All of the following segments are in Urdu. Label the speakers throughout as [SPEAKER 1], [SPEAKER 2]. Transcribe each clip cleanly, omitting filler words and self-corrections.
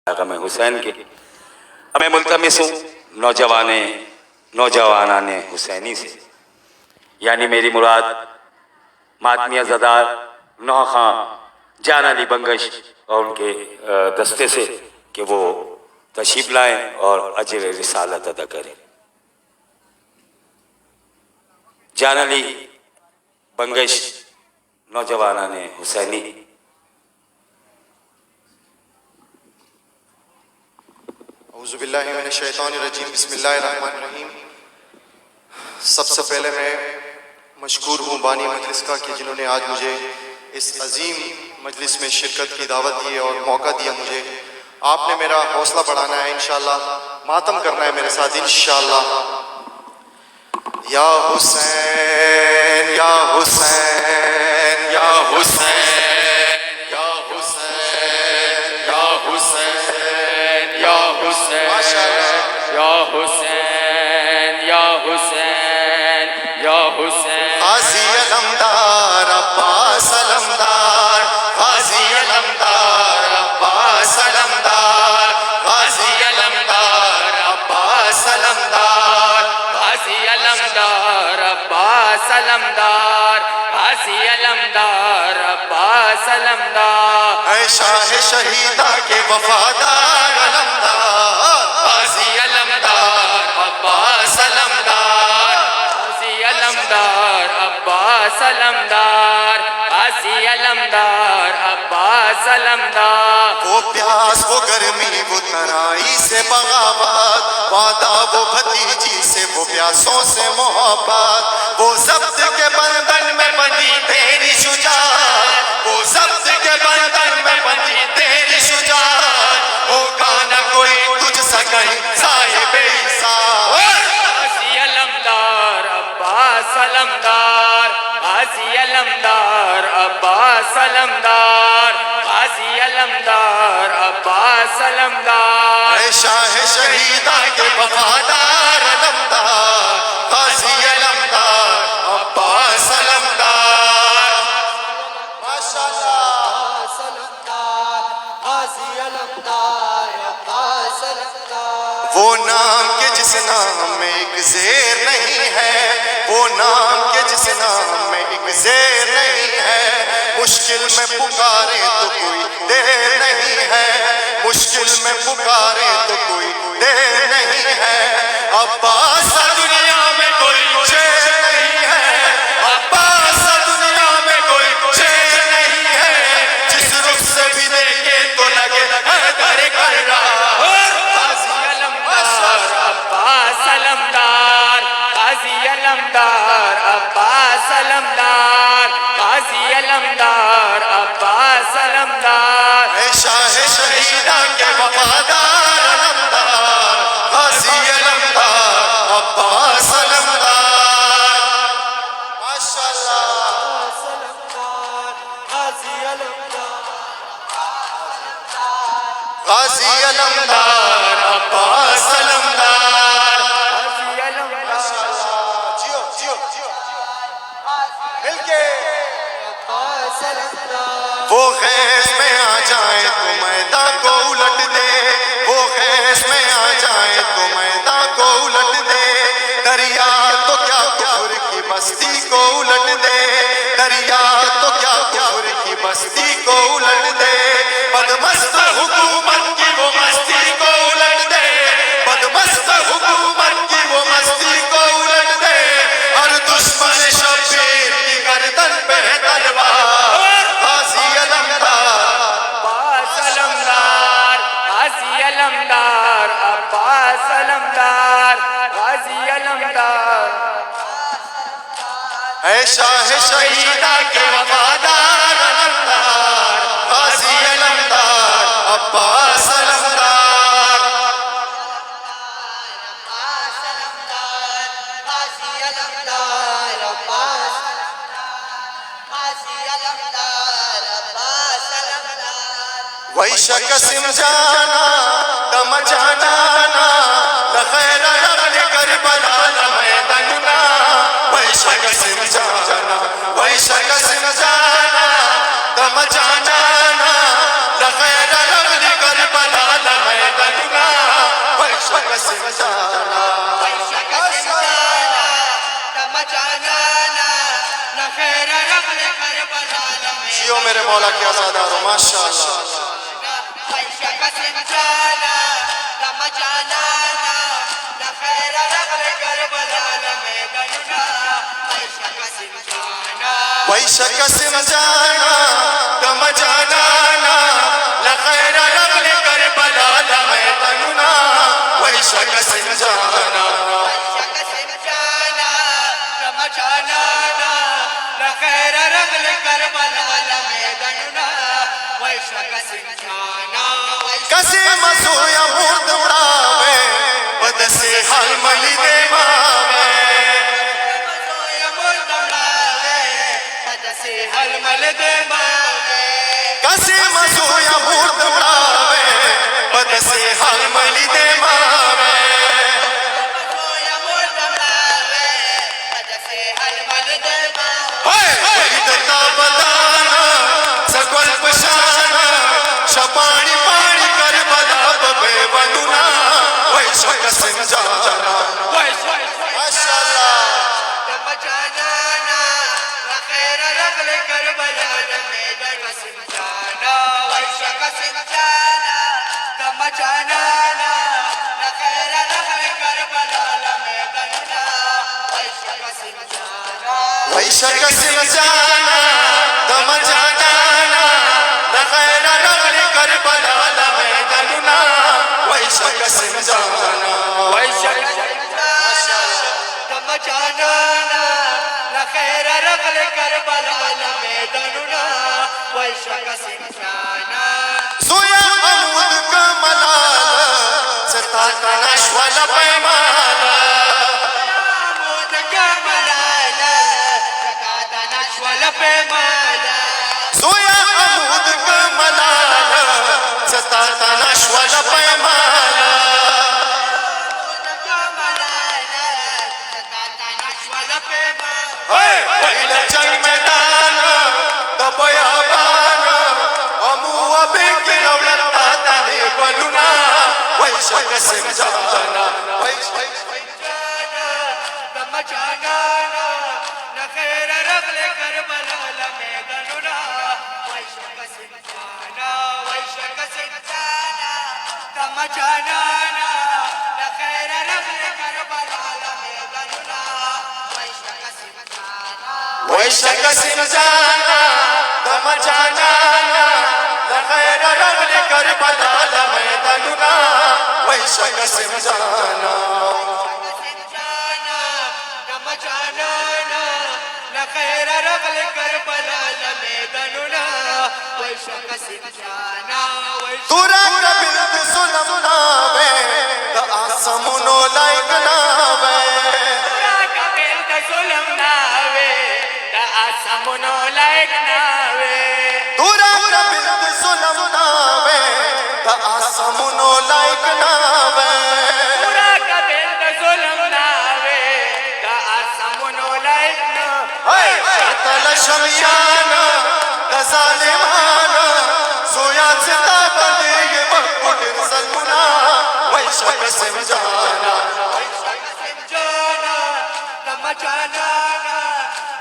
[SPEAKER 1] غم حسین کے میں ملتمس ہوں نوجوانان حسینی سے، یعنی میری مراد ماتمیہ زدار نوح خان جان علی بنگش اور ان کے دستے سے کہ وہ تشریف لائیں اور اجر رسالت ادا کریں۔ جان علی بنگش نوجوانان حسینی۔
[SPEAKER 2] اعوذ باللہ من الشیطان الرجیم، بسم اللہ الرحمن الرحیم۔ سب سے پہلے میں مشکور ہوں بانی مجلس کا کہ جنہوں نے آج مجھے اس عظیم مجلس میں شرکت کی دعوت دی اور موقع دیا مجھے۔ آپ نے میرا حوصلہ بڑھانا ہے، انشاءاللہ ماتم کرنا ہے میرے ساتھ انشاءاللہ۔ یا حسین یا حسین یا حسین یا حسین یا حسین یا حسین یا حسین یا حسین یا حسین غازی علمدار عباس علمدار، غازی علمدار عباس علمدار، غازی علمدار عباس علمدار، غازی علمدار عباس علمدار، غازی علمدار عباس علمدار، اے شاہ شہیدہ کے وفادار علمدار، غازی علمدار عباس علمدار، غازی علمدار عباس علمدار، غازی علمدار عباس علمدار۔ وہ پیاس وہ گرمی وہ تنہائی سے بغاوت، وعدہ وہ بھتیجی سے وہ پیاسوں سے محبت، وہ ضبط کے بندھن میں بندھی تیری شجاعت، وہ ضبط کے بندھن میں بندھی تیری شجاعت، ہوگا نہ کوئی تجھ سا کہیں صاحب عیسیٰ۔ غازی علمدار عباس علمدار، غازی علمدار عباس علمدار، غازی علمدار عباس علمدار، اے شاہ شہیدہ کے وفادار علمدار، غازی علمدار عباس علمدار۔ ماشاءاللہ غازی علمدار عباس علمدار۔ وہ نام کے جس نام میں ایک زیر نہیں ہے، وہ نام کے جس نام میں ایک زیر نہیں ہے، مشکل میں پکارے تو کوئی دیر نہیں ہے، مشکل میں پکارے تو کوئی دیر نہیں ہے، عباس دنیا میں کوئی شیر نہیں ہے، عباس دنیا میں کوئی شیر نہیں ہے، جس رخ سے بھی دیکھے تو لگے حیدر کر رہا۔ غازی علمدار عباس علمدار، غازی علمدار عباس علمدار، غازی علمدار عباس علمدار، اے شاہ شہیدہ کے وفادار علمدار، غازی علمدار عباس علمدار۔ ماشاءاللہ غازی علمدار، غازی علمدار عباس علمدار، غازی علمدار، جیو جیو جیو مل کے عباس علمدار۔ وہ خیز میں آ جائیں تو میدان کو الٹ دے، وہ خیز میں آ جائیں تو میدان کو الٹ دے، دریا تو کیا کفر کی بستی کو الٹ دے، دریا تو کیا کفر کی بستی کو الٹ دے، بدمست حکومت کی وہ مستی کو الٹ دے، بدمست حکومت کی وہ مستی کو الٹ دے، ہر دشمن شبیر کی گردن پہ تلوار۔ غازی علمدار عباس علمدار، غازی علمدار عباس علمدار، غازی علمدار، اے شاہ شہیدہ کے وفادار علمدار، غازی علمدار عباس علمدار۔ غازی علمدار عباس علمدار، ویشا قسم جانا دم جانانا، لخیر رغل کربلا لمیدننا، ویشا قسم جانا ویشا قسم جانا دم جانانا، لخیر رغل کربلا سمجھانا جیو میرے مولا کے آزادارو ماشاءاللہ ویشا قسم جانا دم جانانا لخیر رغل کربلا لمیدننا ویشا قسم جانا
[SPEAKER 3] لخیر رغل کربلا لمیدننا ویشا قسم جانا
[SPEAKER 2] قسم سویا مرد اڑاوے بد سے حال ملی دے ماوے قسم سویا مرد اڑاوے بد سے حال ملی دے ماوے ویدتا بدانا سگول پشانا شپانی پانی کربلا ببے ونونا ویشا قسم جانا ماشاءاللہ ویشا قسم جانا دم جانانا لخیر رغل کربلا لمیدننا ویشا قسم جانا
[SPEAKER 3] ویشا دم جانانا لخیر رغل کربلا لمیدننا ویشا قسم جانا
[SPEAKER 2] سویا عمود کا ملالا ستا کا نشوال پیمالا سویا عمود کا ملالا ستا کا نشوال پیمالا ویل جنگ میدانا دبیا بانا امو بینکی رولتا تانے بلونا ویشا قسم جانا
[SPEAKER 3] دم جانانا لخیر رغل کربلا لمیدننا ویشا قسم جانا ویشا قسم جانا دم جانانا لخیر رغل کربلا لمیدننا ویشا قسم جانا
[SPEAKER 2] ویشا قسم جانا دم جانانا لخیر رغل کربلا لمیدننا ویشا قسم جانا
[SPEAKER 3] لخیر رغل کربلا لمیدننا ویشا قسم جانا
[SPEAKER 2] تورا قبل دی ظلم ناوے دا آسمونو لائک ناوے
[SPEAKER 3] تورا قبل دی ظلم ناوے دا آسمونو لائک ناوے
[SPEAKER 2] تورا قبل دی ظلم ناوے دا آسمونو لائک ناوے
[SPEAKER 3] تورا قبل دی ظلم ناوے دا آسمونو لائک ناوے
[SPEAKER 2] شتل شمیانا دا ظالمانا سویا ستا بندے یہ وقت ظلمنا ویشا قسم جانا
[SPEAKER 3] ویشا قسم جانا دم جانانا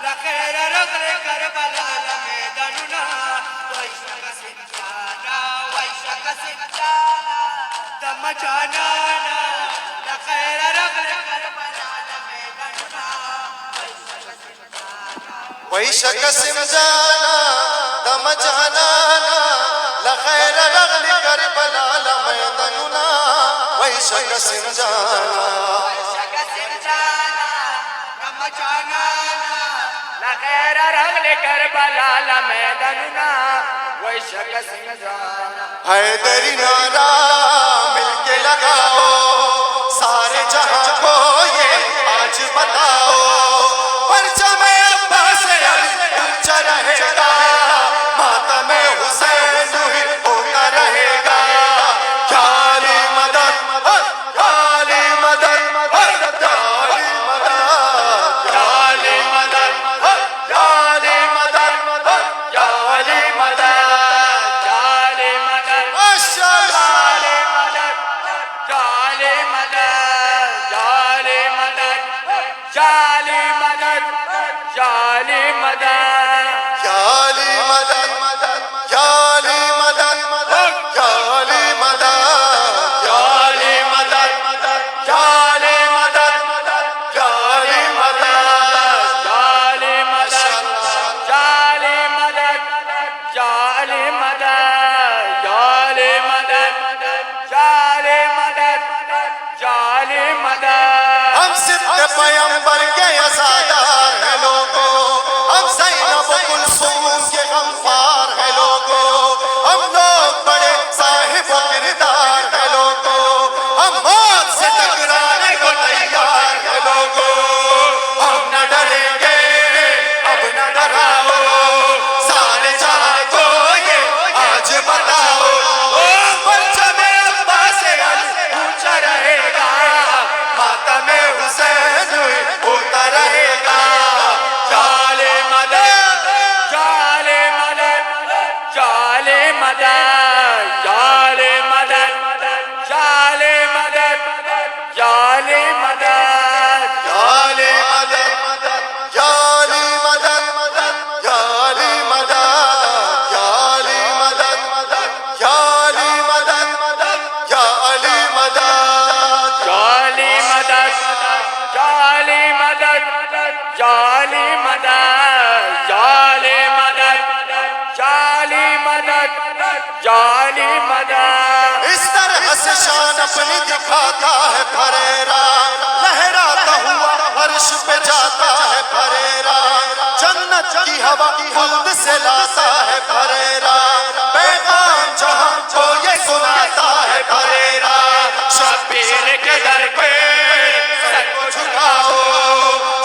[SPEAKER 3] لخیر رغل کربلا لمیدننا ویشا قسم جانا ویشا قسم جانا دم جانانا لخیر رغل کربلا لمیدننا ویشا قسم
[SPEAKER 2] ویشا قسم
[SPEAKER 3] جانا
[SPEAKER 2] جانا دم جانانا لخیر رغل کربلا لمیدننا ویشا قسم جانا
[SPEAKER 3] ویشا قسم جانا دم جانانا لخیر رغل کربلا لمیدننا ویشا قسم جانا
[SPEAKER 2] حیدری نعرہ مل کے لگاؤ سارے جہاں کو یہ آج بتاؤ پرچم عباس علی اونچا رہے گا ماتم حسین ہی ہوتا رہے گا کیا علی مدد کیا علی مدد کیا علی مدد کیا علی مدد کیا علی مدد کیا علی مدد
[SPEAKER 3] جالی مدد
[SPEAKER 2] ماشاءاللہ
[SPEAKER 3] علی مدد
[SPEAKER 2] یا علی مدد یا علی مدد یا علی مدد
[SPEAKER 3] یا علی مدد یا علی مدد یا علی مدد یا علی مدد یا علی مدد یا علی مدد یا علی مدد یا علی مدد یا علی مدد
[SPEAKER 2] ہم صدق پیمبر کے عزادار ہیں لوگوں، ہم زینب و کلثوم کے غمخوار ہیں لوگوں، ہم لوگ بڑے صاحب و کردار ہیں لوگوں، ہم موت سے ٹکرانے کو تیار ہیں لوگوں، ہم نہ ڈریں گے اب نہ ڈراؤ، سارے جہاں کو یہ آج بتاؤ،
[SPEAKER 3] پرچم عباس علی اونچا رہے گا، ماتم حسین ہوتا رہے گا، یا علی مدد یا علی مدد یا علی مدد یا علی مدد یا علی مدد یا علی مدد
[SPEAKER 2] یا علی مدد یا علی مدد یا علی مدد یا علی مدد یا علی مدد یا علی مدد
[SPEAKER 3] جالی مدد جالی مدد جالی مدد جالی مدد جالی مدد جالی مدد
[SPEAKER 2] اس طرح سے شان اپنی دکھاتا ہے پھریرا، لہراتا ہوا عرش پہ جاتا ہے پھریرا، جنت کی ہوا خلد سے لاتا ہے پھریرا، پیغام جہاں کو یہ سناتا ہے پھریرا،
[SPEAKER 3] شبیر کے در پہ سر کو
[SPEAKER 2] جھکاؤ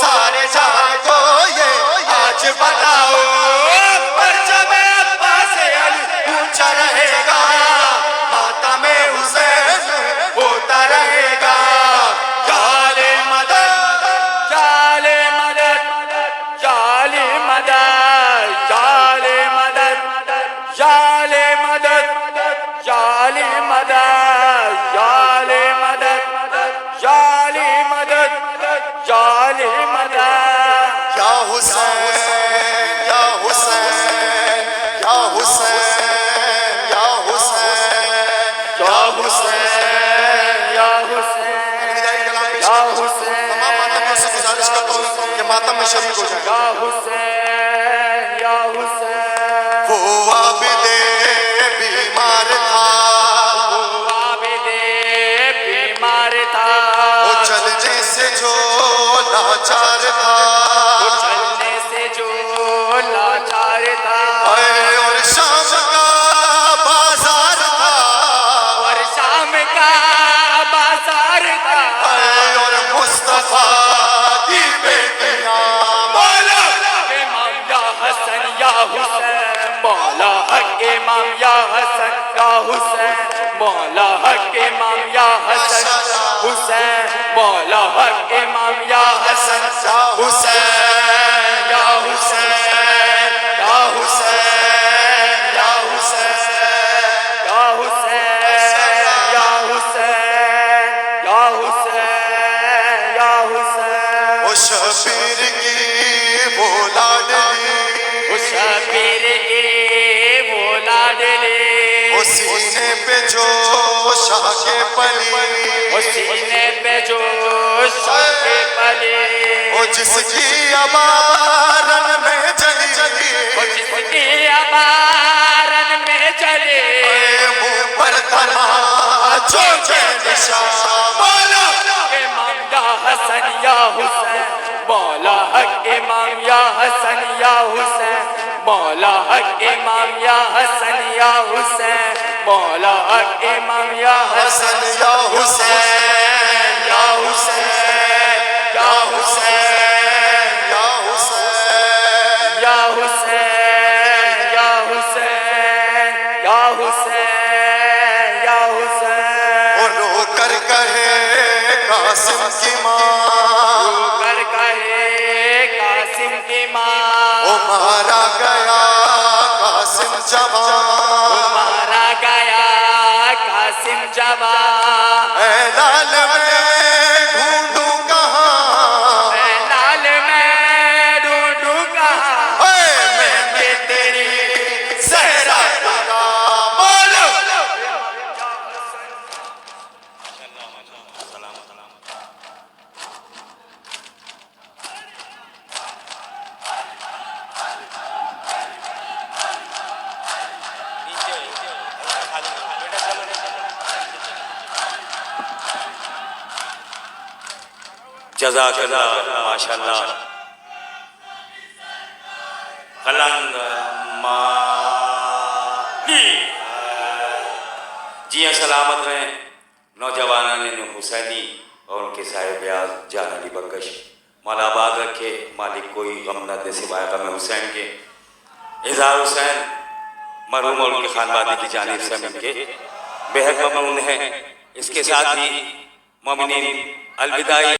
[SPEAKER 2] سارے جہاں کو یہ آج بتاؤ،
[SPEAKER 3] پرچم عباس علی
[SPEAKER 2] اونچا رہے گا ماتم حسین
[SPEAKER 3] ہوتا رہے گا، جالی مدد جالی مدد جالی مدد جالی مدد جالی مدد جالی مدد جالی مدد جالی مدد جالی مدد
[SPEAKER 2] یا حسین یا حسین یا حسین یا حسین
[SPEAKER 3] یا حسین یا حسین
[SPEAKER 2] الوداعی کلام پیش
[SPEAKER 3] یا
[SPEAKER 2] کرتا ہوں۔
[SPEAKER 3] حسین
[SPEAKER 2] تمام ماتمیوں سے گزارش کرتا ہوں کہ ماتم میں شریک ہو جائیں۔
[SPEAKER 3] یا حسین یا حسین
[SPEAKER 2] وہ عابد بیمار تھا،
[SPEAKER 3] عابد بیمار تھا،
[SPEAKER 2] وہ چلنے سے جو لاچار تھا،
[SPEAKER 3] چلنے سے جو لاچار تھا،
[SPEAKER 2] اور شام کا بازار تھا،
[SPEAKER 3] اور شام کا بازار تھا،
[SPEAKER 2] اور مصطفیٰ کی بیٹیاں
[SPEAKER 3] مولا امام یا حسن یا حسین، مولا حق امام یا حسن یا حسین، مولا حق امام یا حسن حسین، مولا حق امام یا حسن
[SPEAKER 2] حسین
[SPEAKER 3] یا حسین یا حسین یا حسین یا حسین یا حسین یا حسین یا حسین
[SPEAKER 2] وہ شبیر کی وہ لاڈلی،
[SPEAKER 3] وہ شبیر کی وہ لاڈلی،
[SPEAKER 2] وہ سینے پہ جو شاہ کے پلی،
[SPEAKER 3] وہ سینے پہ جو شاہ کے پلی،
[SPEAKER 2] وہ جس کی عبارن میں چلی،
[SPEAKER 3] وہ جس کی عبارن میں چلے،
[SPEAKER 2] منہ پر تماچوں کے نشان،
[SPEAKER 3] مولا امام یا حسن یا حسین، مولا حق امام یا حسن یا حسین، مولا حق امام یا حسن یا حسین، مولا حق امام یا حسن
[SPEAKER 2] حسن یا حسین
[SPEAKER 3] یا حسین یا حسین
[SPEAKER 2] یا حسین
[SPEAKER 3] یا حسین یا حسین یا حسین یا حسین
[SPEAKER 2] وہ رو کر کہے قاسم کی ماں،
[SPEAKER 3] کر کہے قاسم کی ماں،
[SPEAKER 2] وہ مارا گیا قاسم جوان،
[SPEAKER 3] مارا گیا قاسم جوان،
[SPEAKER 2] اے لال میں ڈھونڈوں کہاں،
[SPEAKER 3] میں لال میں ڈھونڈوں گا،
[SPEAKER 1] جزاک اللہ ماشاء اللہ قلند مالی جی ہاں سلامت رہیں نوجوانان حسینی اور ان کے صاحب بیاض جان علی بنگش مولا آباد رکھے مالک کوئی غم نہ دے سوائے غم حسین کے اظہار حسین مرحوم اور ان کے خانوادے کی جانب سے ہم ان کے بے حد ممنون ہیں اس کے ساتھ ہی مومنین الوداعی